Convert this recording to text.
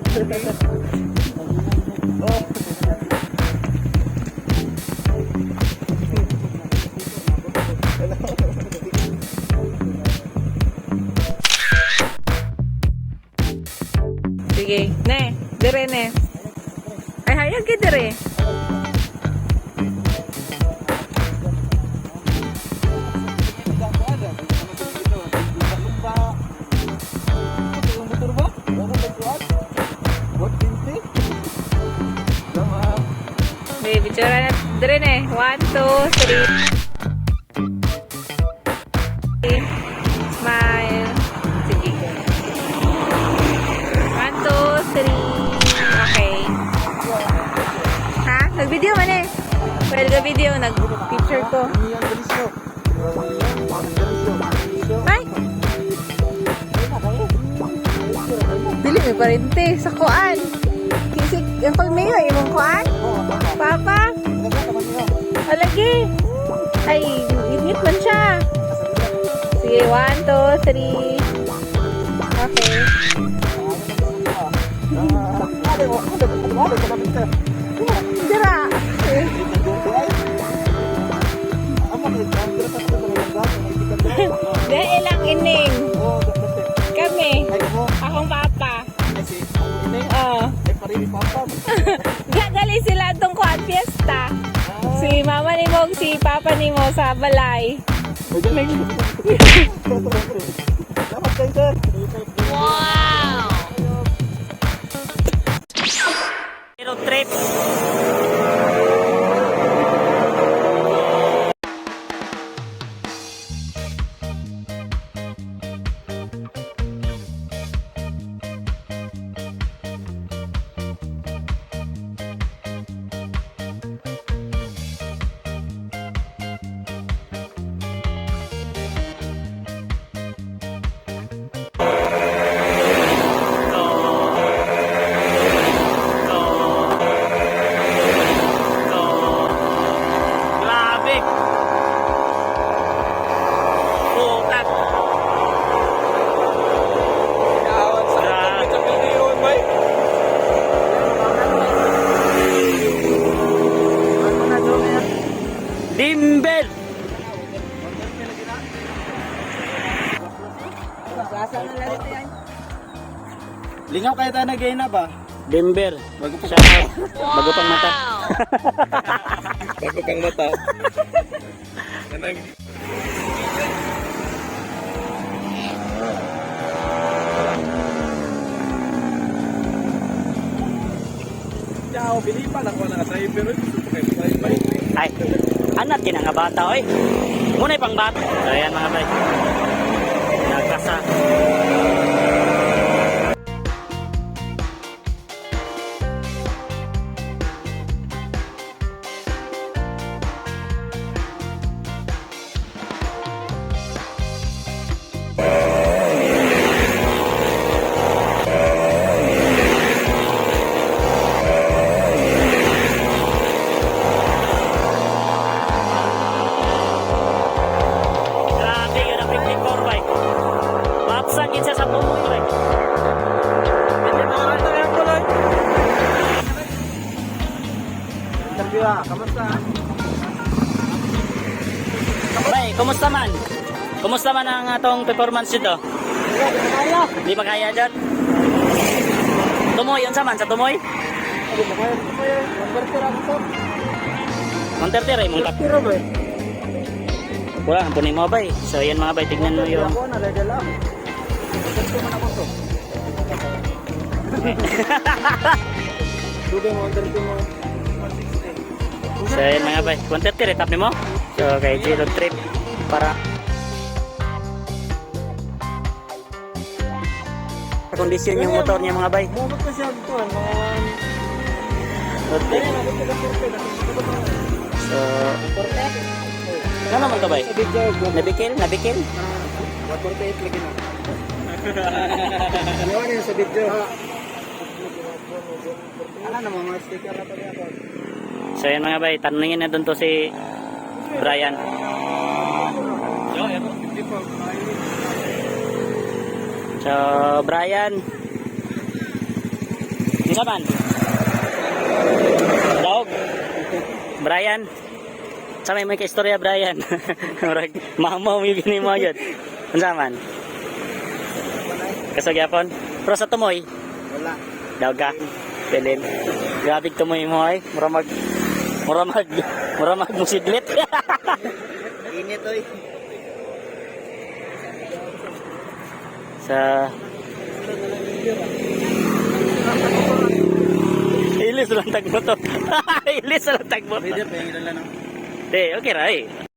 vlog. Sige, ne, dire ne. Ay, hayag ka dire. Okay, picture na dire ne. 1, 2, 3. Smile. Sige. 1, 2, 3. Okay. Ha? Nag-video man eh. Pwede ka video. Nag-picture ko. Ay! Dili may parente. Sa kuan. Kisig. Yung pagmayo. Imong kuan. Papa. Alagi. Ay, init man siya. Sige, 1, 2, 3. Okay. Dira. Dahil lang ining. Kami. Akong papa. Gagali sila itong kuan fiesta. Si mama ni mo, si papa ni mo sa balay. Wow! Road trip. Dimber. Lingaw kayo tayo nag-gain na ba? Dimber. Bago pa Bago pang mata. Bago pang mata. Ciao, Pilipan ako na sa driver. Ay, anak din nga bata oy. Muna pang bata. Ayan mga bay. Nagkasa. Sakit sa puno ko eh. Interview kamusta? Bay, kumusta man? Kumusta man ang atong performance dito? Di ba kaya dyan? Tumoy, yun sa man? Sa tumoy? Monterter eh, mong Pero ba? wala, ang punin mo bay. So yan mga bay, tignan mo yung so yan mga bay, Monterter eh, tap ni mo. So kay G-Road Trip para kondisyon yung motor niya mga bay. Mumot ko siya dito, Road trip. So ano naman to bay? Nabikil? Nabikil? 148 lagi na. Ano yun sa video? Ano naman mga sticker na pala ako? So yan mga bay, tanungin na dun to si Brian. So Brian, Isa man. Daog. Brian. Sa may kaistorya Brian. Murag mamaw mi gini mo gyud. Unsa man? Kasagyapon. Pero sa tumoy, Wala. daog ka. Pelin. Grabe tumoy mo ay. Muramag musidlit. Init oy. Sa Ilis lang tagbo to. Ilis lang tagbo to. Pwede pa yung ilan lang. Okay ra eh.